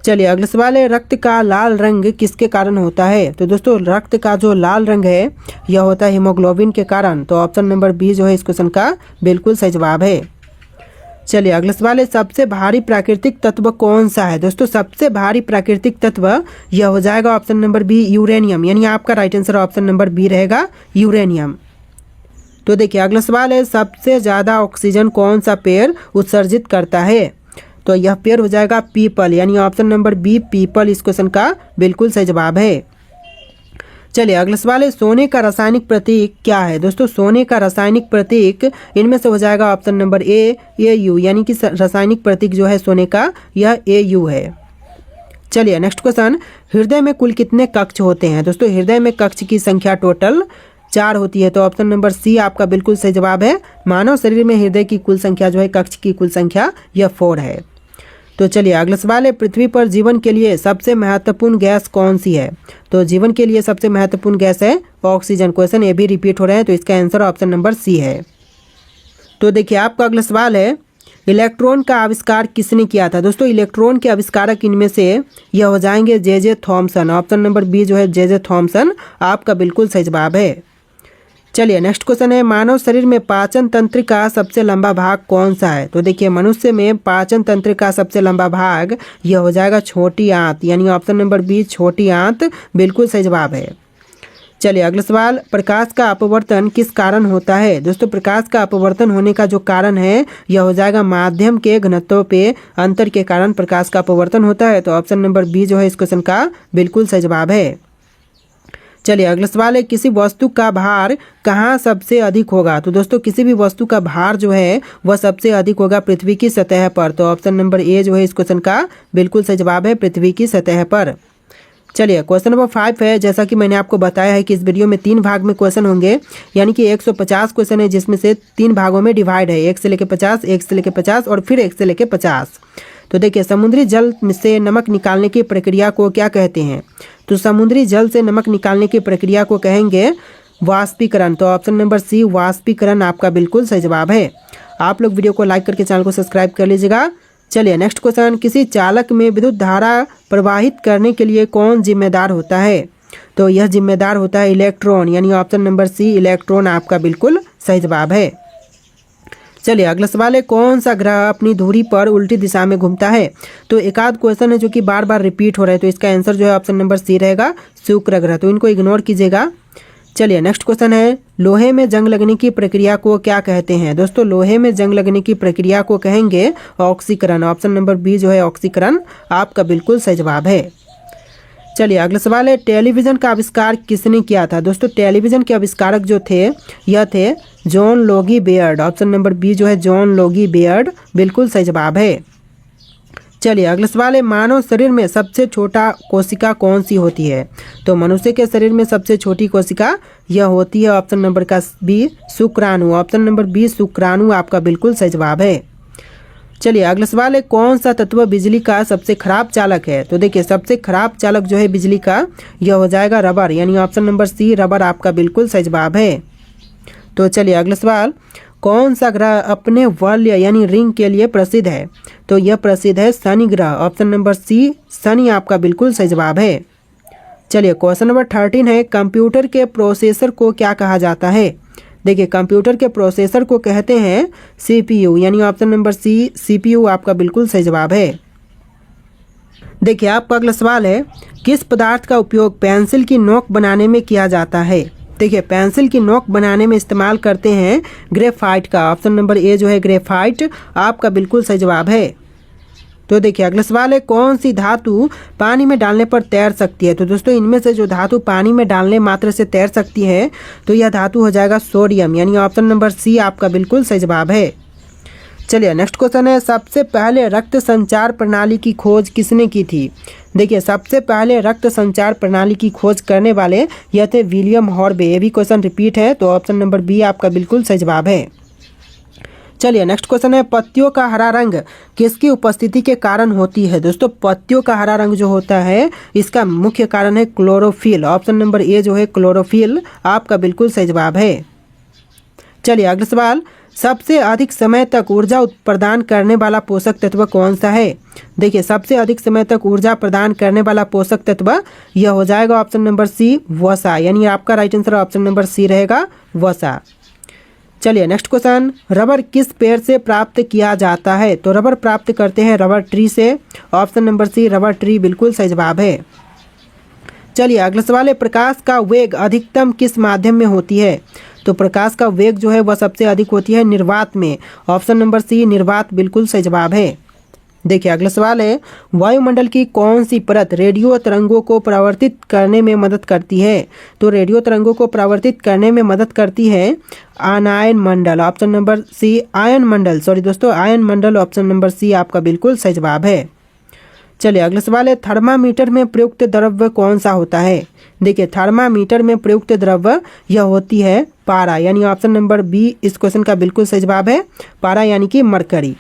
चलिए अगला सवाल है, रक्त का लाल रंग किसके कारण होता है? तो दोस्तों रक्त का जो लाल रंग है यह होता है हीमोग्लोबिन के कारण। तो ऑप्शन नंबर बी जो है इस क्वेश्चन का बिल्कुल सही जवाब है। चलिए अगला सवाल है, सबसे भारी प्राकृतिक तत्व कौन सा है? दोस्तों सबसे भारी प्राकृतिक तत्व यह हो जाएगा ऑप्शन नंबर बी यूरेनियम यानी आपका right answer option number B रहेगा यूरेनियम। तो देखिए अगला सवाल है, सबसे ज़्यादा ऑक्सीजन कौन सा पेड़ उत्सर्जित करता है? तो यह पेड़ हो जाएगा पीपल यानी ऑप्शन नंबर बी पीपल इस क्वेश्चन का बिल्कुल सही जवाब है। चलिए अगला सवाल है, सोने का रासायनिक प्रतीक क्या है? दोस्तों सोने का रासायनिक प्रतीक इनमें से हो जाएगा ऑप्शन नंबर ए यू यानी कि रासायनिक प्रतीक जो है सोने का यह AU है। चलिए नेक्स्ट क्वेश्चन, हृदय में कुल कितने कक्ष होते हैं? दोस्तों हृदय में कक्ष की संख्या टोटल 4 होती है। तो ऑप्शन नंबर सी आपका बिल्कुल सही जवाब है। मानव शरीर में हृदय की कुल संख्या जो है कक्ष की कुल संख्या यह 4 है। तो चलिए अगला सवाल है, पृथ्वी पर जीवन के लिए सबसे महत्वपूर्ण गैस कौन सी है? तो जीवन के लिए सबसे महत्वपूर्ण गैस है ऑक्सीजन। क्वेश्चन ये भी रिपीट हो रहे हैं तो इसका आंसर ऑप्शन नंबर सी है। तो देखिए आपका अगला सवाल है, इलेक्ट्रॉन का आविष्कार किसने किया था? दोस्तों इलेक्ट्रॉन के आविष्कारक इनमें से यह हो जाएंगे J Thomson. Option number B जो है जे थॉमसन आपका बिल्कुल सही जवाब है। चलिए नेक्स्ट क्वेश्चन है, मानव शरीर में पाचन तंत्र का सबसे लंबा भाग कौन सा है? तो देखिए मनुष्य में पाचन तंत्र का सबसे लंबा भाग यह हो जाएगा छोटी आंत यानी ऑप्शन नंबर बी छोटी आंत बिल्कुल सही जवाब है। चलिए अगला सवाल, प्रकाश का अपवर्तन किस कारण होता है। दोस्तों प्रकाश का अपवर्तन होने का जो कारण है यह हो जाएगा माध्यम के घनत्व पे अंतर के कारण प्रकाश का अपवर्तन होता है। तो ऑप्शन नंबर बी जो है इस क्वेश्चन का बिल्कुल सही जवाब है। चलिए अगला सवाल है, किसी वस्तु का भार कहाँ सबसे अधिक होगा। तो दोस्तों किसी भी वस्तु का भार जो है वह सबसे अधिक होगा पृथ्वी की सतह पर। तो ऑप्शन नंबर ए जो है इस क्वेश्चन का बिल्कुल सही जवाब है, पृथ्वी की सतह पर। चलिए क्वेश्चन नंबर 5 है। जैसा कि मैंने आपको बताया है कि इस वीडियो में 3 भाग में क्वेश्चन होंगे, यानी कि 150 क्वेश्चन है जिसमें से 3 भागों में डिवाइड है, 1 से लेकर 50, 1 से लेकर 50 और फिर 1 से लेकर 50। तो देखिए समुद्री जल से नमक निकालने की प्रक्रिया को क्या कहते हैं। तो समुद्री जल से नमक निकालने की प्रक्रिया को कहेंगे वाष्पीकरण। तो ऑप्शन नंबर सी वाष्पीकरण आपका बिल्कुल सही जवाब है। आप लोग वीडियो को लाइक करके चैनल को सब्सक्राइब कर लीजिएगा। चलिए नेक्स्ट क्वेश्चन, किसी चालक में विद्युत धारा प्रवाहित करने के लिए कौन जिम्मेदार होता है। तो यह जिम्मेदार होता है इलेक्ट्रॉन, यानी ऑप्शन नंबर सी इलेक्ट्रॉन आपका बिल्कुल सही जवाब है। चलिए अगला सवाल है, कौन सा ग्रह अपनी धुरी पर उल्टी दिशा में घूमता है। तो एक आध क्वेश्चन है जो कि बार बार रिपीट हो रहा है, तो इसका आंसर जो है ऑप्शन नंबर सी रहेगा, शुक्र ग्रह। तो इनको इग्नोर कीजिएगा। चलिए नेक्स्ट क्वेश्चन है, लोहे में जंग लगने की प्रक्रिया को क्या कहते हैं। दोस्तों लोहे में जंग लगने की प्रक्रिया को कहेंगे ऑक्सीकरण। ऑप्शन नंबर बी जो है ऑक्सीकरण आपका बिल्कुल सही जवाब है। चलिए अगला सवाल है, टेलीविज़न का आविष्कार किसने किया था। दोस्तों टेलीविज़न के आविष्कारक जो थे यह थे John Logie Baird. Option number B जो है जॉन लोगी बेयर्ड बिल्कुल सही जवाब है। चलिए अगला सवाल है, मानव शरीर में सबसे छोटा कोशिका कौन सी होती है। तो मनुष्य के शरीर में सबसे छोटी कोशिका यह होती है ऑप्शन नंबर का बी शुक्राणु। ऑप्शन नंबर बी शुक्राणु आपका बिल्कुल सही जवाब है। चलिए अगला सवाल है, कौन सा तत्व बिजली का सबसे खराब चालक है। तो देखिए सबसे खराब चालक जो है बिजली का यह हो जाएगा रबर, यानी ऑप्शन नंबर सी रबर आपका बिल्कुल सही जवाब है। तो चलिए अगला सवाल, कौन सा ग्रह अपने वलय यानी रिंग के लिए प्रसिद्ध है। तो यह प्रसिद्ध है शनि ग्रह। ऑप्शन नंबर सी शनि आपका बिल्कुल सही जवाब है। चलिए क्वेश्चन नंबर 13 है, कंप्यूटर के प्रोसेसर को क्या कहा जाता है। देखिए कंप्यूटर के प्रोसेसर को कहते हैं सीपीयू, यानी ऑप्शन नंबर सी सीपीयू आपका बिल्कुल सही जवाब है। देखिए आपका अगला सवाल है, किस पदार्थ का उपयोग पेंसिल की नोक बनाने में किया जाता है। देखिए पेंसिल की नोक बनाने में इस्तेमाल करते हैं ग्रेफाइट का। ऑप्शन नंबर ए जो है ग्रेफाइट आपका बिल्कुल सही जवाब है। तो देखिए अगला सवाल है, कौन सी धातु पानी में डालने पर तैर सकती है। तो दोस्तों इनमें से जो धातु पानी में डालने मात्र से तैर सकती है तो यह धातु हो जाएगा सोडियम, यानी ऑप्शन नंबर सी आपका बिल्कुल सही जवाब है। चलिए नेक्स्ट क्वेश्चन है, सबसे पहले रक्त संचार प्रणाली की खोज किसने की थी। देखिए सबसे पहले रक्त संचार प्रणाली की खोज करने वाले यह थे विलियम हॉर्बे। ये भी क्वेश्चन रिपीट है, तो ऑप्शन नंबर बी आपका बिल्कुल सही जवाब है। चलिए नेक्स्ट क्वेश्चन है, पत्तियों का हरा रंग किसकी उपस्थिति के कारण होती है। दोस्तों पत्तियों का हरा रंग जो होता है इसका मुख्य कारण है क्लोरोफिल। ऑप्शन नंबर ए जो है क्लोरोफिल आपका बिल्कुल सही जवाब है। चलिए अगला सवाल, सबसे अधिक समय तक ऊर्जा प्रदान करने वाला पोषक तत्व कौन सा है। देखिए सबसे अधिक समय तक ऊर्जा प्रदान करने वाला पोषक तत्व यह हो जाएगा ऑप्शन नंबर सी वसा, यानी आपका right answer option number C रहेगा वसा। चलिए नेक्स्ट क्वेश्चन, रबर किस पेड़ से प्राप्त किया जाता है। तो रबर प्राप्त करते हैं रबर ट्री से। Option number C rubber tree बिल्कुल सही जवाब है। चलिए अगला सवाल है, प्रकाश का वेग अधिकतम किस माध्यम में होती है। तो प्रकाश का वेग जो है वह सबसे अधिक होती है निर्वात में। ऑप्शन नंबर सी निर्वात बिल्कुल सही जवाब है। देखिए अगला सवाल है, वायुमंडल की कौन सी परत रेडियो तरंगों को परावर्तित करने में मदद करती है। तो रेडियो तरंगों को परावर्तित करने में मदद करती है आयन मंडल। ऑप्शन नंबर सी आयन मंडल, सॉरी दोस्तों आयन मंडल ऑप्शन नंबर सी आपका बिल्कुल सही जवाब है। चलिए अगला सवाल है, थर्मामीटर में प्रयुक्त द्रव्य कौन सा होता है। देखिए थर्मामीटर में प्रयुक्त द्रव्य यह होती है पारा, यानी ऑप्शन नंबर बी इस क्वेश्चन का बिल्कुल सही जवाब है, पारा यानी कि मरकरी।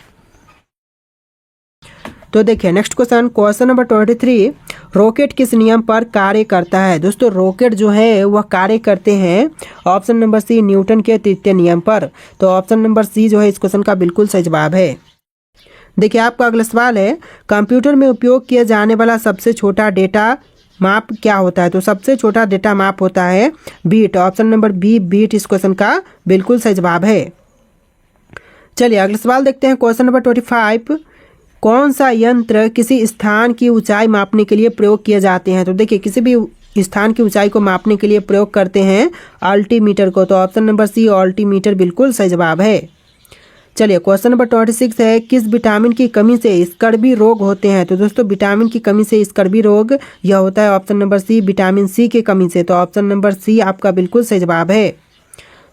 तो देखिए नेक्स्ट क्वेश्चन नंबर 23, रॉकेट किस नियम पर कार्य करता है। दोस्तों रॉकेट जो है वह कार्य करते हैं ऑप्शन नंबर सी न्यूटन के तृतीय नियम पर। तो ऑप्शन नंबर सी जो है इस क्वेश्चन का बिल्कुल सही जवाब है। देखिए आपका अगला सवाल है, कंप्यूटर में उपयोग किया जाने वाला सबसे छोटा डेटा माप क्या होता है। तो सबसे छोटा डेटा माप होता है bit. Option number B bit इस क्वेश्चन का बिल्कुल सही जवाब है। चलिए अगला सवाल देखते हैं, क्वेश्चन नंबर 25, कौन सा यंत्र किसी स्थान की ऊंचाई मापने के लिए प्रयोग किए जाते हैं। तो देखिए किसी भी स्थान की ऊंचाई को मापने के लिए प्रयोग करते हैं अल्टीमीटर को, तो ऑप्शन नंबर सी अल्टीमीटर बिल्कुल सही जवाब है। चलिए क्वेश्चन नंबर 26 है, किस विटामिन की कमी से स्कर्वी रोग होते हैं? तो दोस्तों विटामिन की कमी से स्कर्वी रोग यह होता है option number C vitamin C की कमी से, तो ऑप्शन नंबर सी आपका बिल्कुल सही जवाब है।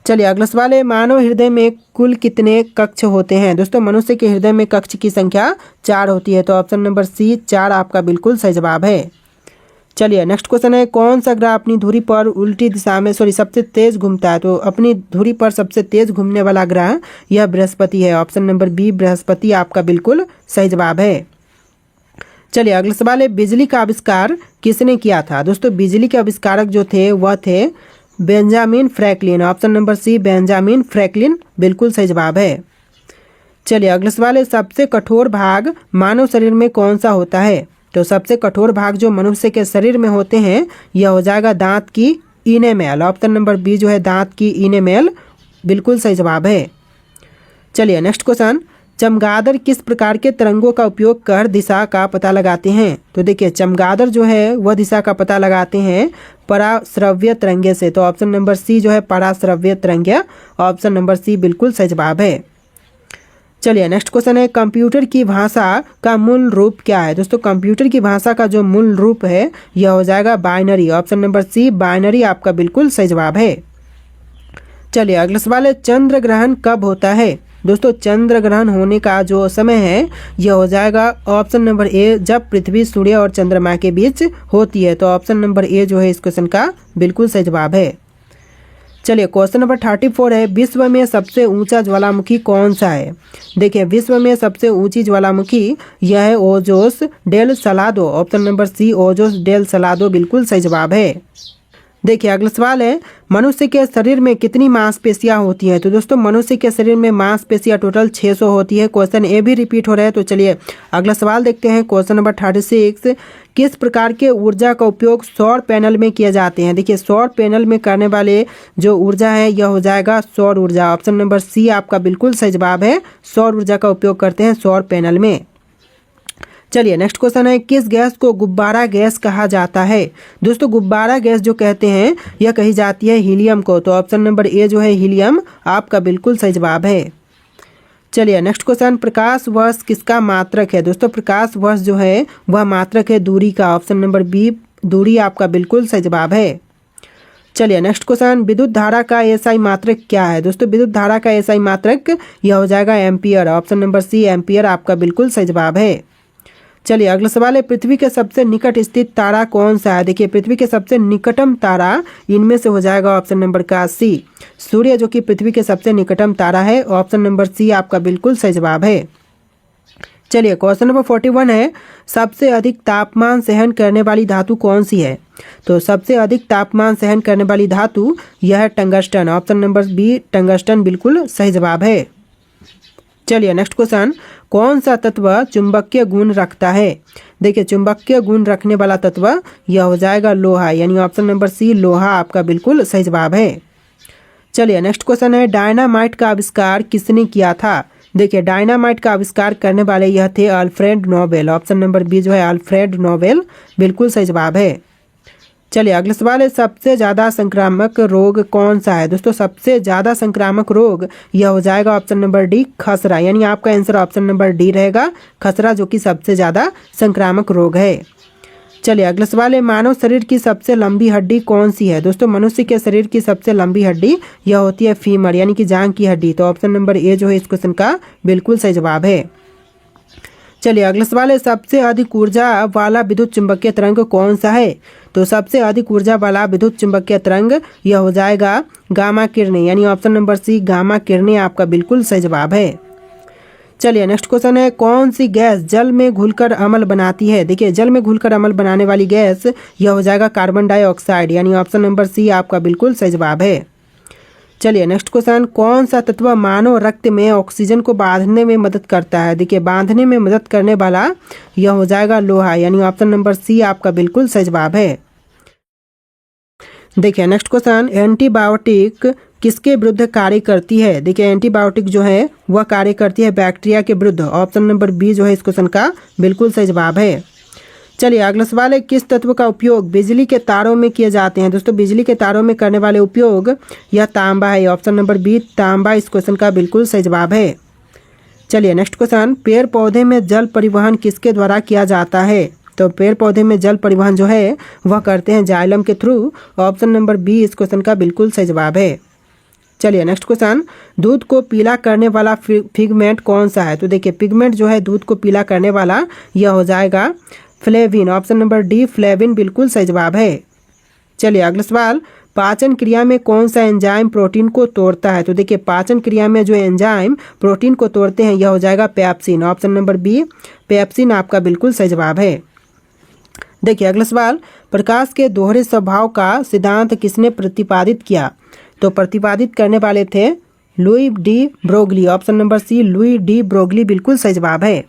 चलिए अगला सवाल है, मानव हृदय में कुल कितने कक्ष होते हैं? दोस्तों मनुष्य के हृदय में कक्ष की संख्या 4 होती है, तो ऑप्शन नंबर सी 4 आपका बिल्कुल सही जवाब है। चलिए नेक्स्ट क्वेश्चन है, कौन सा ग्रह अपनी धुरी पर उल्टी दिशा में सबसे तेज घूमता है? तो अपनी धुरी पर सबसे तेज घूमने वाला ग्रह यह बृहस्पति है, ऑप्शन नंबर बी बृहस्पति आपका बिल्कुल सही जवाब है। चलिए अगला सवाल है, बिजली का आविष्कार किसने किया था? दोस्तों बिजली के आविष्कारक जो थे वह थे Benjamin Franklin, option number C Benjamin Franklin बिल्कुल सही जवाब है। चलिए अगला सवाल है, सबसे कठोर भाग मानव शरीर में कौन सा होता है? तो सबसे कठोर भाग जो मनुष्य के शरीर में होते हैं यह हो जाएगा दांत की इनेमेल, ऑप्शन नंबर बी जो है दांत की इनेमेल बिल्कुल सही जवाब है। चलिए नेक्स्ट क्वेश्चन, चमगादड़ किस प्रकार के तरंगों का उपयोग कर दिशा का पता लगाते हैं? तो देखिए चमगादड़ जो है वह दिशा का पता लगाते हैं पराश्रव्य तरंगे से, तो ऑप्शन नंबर सी जो है पराश्रव्य तरंगे, ऑप्शन नंबर सी बिल्कुल सही जवाब है। चलिए नेक्स्ट क्वेश्चन है, कंप्यूटर की भाषा का मूल रूप क्या है? दोस्तों कंप्यूटर की भाषा का जो मूल रूप है यह हो जाएगा binary, option number C binary आपका बिल्कुल सही जवाब है। चलिए अगला सवाल है, चंद्र ग्रहण कब होता है? दोस्तों चंद्र ग्रहण होने का जो समय है यह हो जाएगा ऑप्शन नंबर ए जब पृथ्वी सूर्य और चंद्रमा के बीच होती है, तो ऑप्शन नंबर ए जो है इस क्वेश्चन का बिल्कुल सही जवाब है। चलिए क्वेश्चन नंबर 34 है, विश्व में सबसे ऊंचा ज्वालामुखी कौन सा है? देखिए विश्व में सबसे ऊंची ज्वालामुखी यह है Ojos del Salado, option number C Ojos del Salado बिल्कुल सही जवाब है। देखिए अगला सवाल है, मनुष्य के शरीर में कितनी मांसपेशियां होती हैं? तो दोस्तों मनुष्य के शरीर में मांसपेशियां टोटल 600 होती है। क्वेश्चन ए भी रिपीट हो रहा है, तो चलिए अगला सवाल देखते हैं। क्वेश्चन नंबर 36, किस प्रकार के ऊर्जा का उपयोग सौर पैनल में किया जाते हैं? देखिए सौर पैनल में करने वाले जो ऊर्जा है यह हो जाएगा सौर ऊर्जा, ऑप्शन नंबर सी आपका बिल्कुल सही जवाब है। सौर ऊर्जा का उपयोग करते हैं सौर पैनल में। चलिए नेक्स्ट क्वेश्चन है, किस गैस को गुब्बारा गैस कहा जाता है? दोस्तों गुब्बारा गैस जो कहते हैं यह कही जाती है हीलियम को, तो ऑप्शन नंबर ए जो है हीलियम आपका बिल्कुल सही जवाब है। चलिए नेक्स्ट क्वेश्चन, प्रकाश वर्ष किसका मात्रक है? दोस्तों प्रकाश वर्ष जो है वह मात्रक है दूरी का, ऑप्शन नंबर बी दूरी आपका बिल्कुल सही जवाब है। चलिए नेक्स्ट क्वेश्चन, विद्युत धारा का एसआई मात्रक क्या है? दोस्तों विद्युत धारा का एसआई मात्रक यह हो जाएगा ampere, option number C ampere आपका बिल्कुल सही जवाब है। चलिए अगला सवाल है, पृथ्वी के सबसे निकट स्थित तारा कौन सा है? देखिए पृथ्वी के सबसे निकटम तारा इनमें से हो जाएगा ऑप्शन नंबर का सी सूर्य, जो कि पृथ्वी के सबसे निकटम तारा है, ऑप्शन नंबर सी आपका बिल्कुल सही जवाब है। चलिए क्वेश्चन नंबर 41 है, सबसे अधिक तापमान सहन करने वाली धातु कौन सी है? तो सबसे अधिक तापमान सहन करने वाली धातु यह है tungsten, option number B tungsten बिल्कुल सही जवाब है। चलिए नेक्स्ट क्वेश्चन, कौन सा तत्व चुंबकीय गुण रखता है? देखिए चुंबकीय गुण रखने वाला तत्व यह हो जाएगा लोहा, यानी ऑप्शन नंबर सी लोहा आपका बिल्कुल सही जवाब है। चलिए नेक्स्ट क्वेश्चन है, डायनामाइट का आविष्कार किसने किया था? देखिए डायनामाइट का आविष्कार करने वाले यह थे Alfred Nobel, option number B जो है अल्फ्रेड नोबेल बिल्कुल सही जवाब है। चलिए अगला सवाल है, सबसे ज़्यादा संक्रामक रोग कौन सा है? दोस्तों सबसे ज़्यादा संक्रामक रोग यह हो जाएगा ऑप्शन नंबर डी खसरा, यानी आपका आंसर ऑप्शन नंबर डी रहेगा खसरा, जो कि सबसे ज़्यादा संक्रामक रोग है। चलिए अगला सवाल है, मानव शरीर की सबसे लंबी हड्डी कौन सी है? दोस्तों मनुष्य के शरीर की सबसे लंबी हड्डी यह होती है फीमर, यानी कि जांघ की हड्डी, तो ऑप्शन नंबर ए जो है इस क्वेश्चन का बिल्कुल सही जवाब है। चलिए अगला सवाल है, सबसे अधिक ऊर्जा वाला विद्युत चुंबकीय तरंग कौन सा है? तो सबसे अधिक ऊर्जा वाला विद्युत चुंबकीय तरंग यह हो जाएगा गामा किरणें, यानी ऑप्शन नंबर सी गामा किरणें आपका बिल्कुल सही जवाब है। चलिए नेक्स्ट क्वेश्चन है, कौन सी गैस जल में घुलकर अम्ल बनाती है? देखिए जल में घुलकर अम्ल बनाने वाली गैस यह हो जाएगा कार्बन डाइऑक्साइड, यानी ऑप्शन नंबर सी आपका बिल्कुल सही जवाब है। चलिए नेक्स्ट क्वेश्चन, कौन सा तत्व मानव रक्त में ऑक्सीजन को बांधने में मदद करता है? देखिए बांधने में मदद करने वाला यह हो जाएगा लोहा, यानी ऑप्शन नंबर सी आपका बिल्कुल सही जवाब है। देखिए नेक्स्ट क्वेश्चन, एंटीबायोटिक किसके विरुद्ध कार्य करती है? देखिए एंटीबायोटिक जो है वह कार्य करती है बैक्टीरिया के विरुद्ध, ऑप्शन नंबर बी जो है इस क्वेश्चन का बिल्कुल सही जवाब है। चलिए अगला सवाल है, किस तत्व का उपयोग बिजली के तारों में किए जाते हैं। दोस्तों बिजली के तारों में करने वाले उपयोग यह तांबा है। ऑप्शन नंबर बी तांबा इस क्वेश्चन का बिल्कुल सही जवाब है। चलिए नेक्स्ट क्वेश्चन, पेड़ पौधे में जल परिवहन किसके द्वारा किया जाता है। तो पेड़ पौधे में जल परिवहन जो है वह करते हैं जाइलम के थ्रू। ऑप्शन नंबर बी इस क्वेश्चन का बिल्कुल सही जवाब है। चलिए नेक्स्ट क्वेश्चन, दूध को पीला करने वाला पिगमेंट कौन सा है। तो देखिए पिगमेंट जो है दूध को पीला करने वाला यह हो जाएगा flavin. Option number D flavin बिल्कुल सही जवाब है। चलिए अगला सवाल, पाचन क्रिया में कौन सा एंजाइम प्रोटीन को तोड़ता है। तो देखिए पाचन क्रिया में जो एंजाइम प्रोटीन को तोड़ते हैं यह हो जाएगा pepsin. Option number B pepsin आपका बिल्कुल सही जवाब है। देखिए अगला सवाल, प्रकाश के दोहरे स्वभाव का सिद्धांत किसने प्रतिपादित किया। तो प्रतिपादित करने वाले थे Louis de Broglie. Option number C Louis de Broglie बिल्कुल सही जवाब है।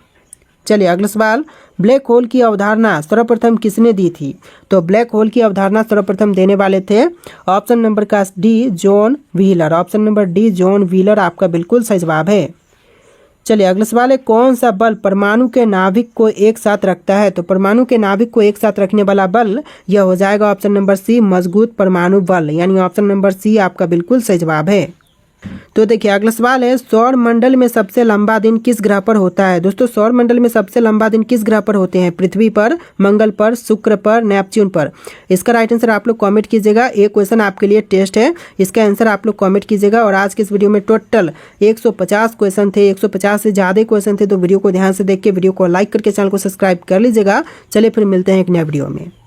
चलिए अगला सवाल, ब्लैक होल की अवधारणा सर्वप्रथम किसने दी थी। तो ब्लैक होल की अवधारणा सर्वप्रथम देने वाले थे ऑप्शन नंबर का D John wheeler. Option number D John wheeler आपका बिल्कुल सही जवाब है। चलिए अगला सवाल है, कौन सा बल परमाणु के नाभिक को एक साथ रखता है। तो परमाणु के नाभिक को एक साथ रखने वाला बल यह हो जाएगा ऑप्शन नंबर सी मजबूत परमाणु बल, यानी ऑप्शन नंबर सी आपका बिल्कुल सही जवाब है। तो देखिए अगला सवाल है, सौर मंडल में सबसे लंबा दिन किस ग्रह पर होता है। दोस्तों सौर मंडल में सबसे लंबा दिन किस ग्रह पर होते हैं। पृथ्वी पर, मंगल पर, शुक्र पर, नेपच्यून पर। इसका राइट आंसर आप लोग कमेंट कीजिएगा। एक क्वेश्चन आपके लिए टेस्ट है, इसका आंसर आप लोग कमेंट कीजिएगा। और आज के इस वीडियो में टोटल 150 क्वेश्चन थे, 150 से ज़्यादा क्वेश्चन थे। तो वीडियो को ध्यान से देख के वीडियो को लाइक करके चैनल को सब्सक्राइब कर लीजिएगा। चलिए फिर मिलते हैं एक नए वीडियो में।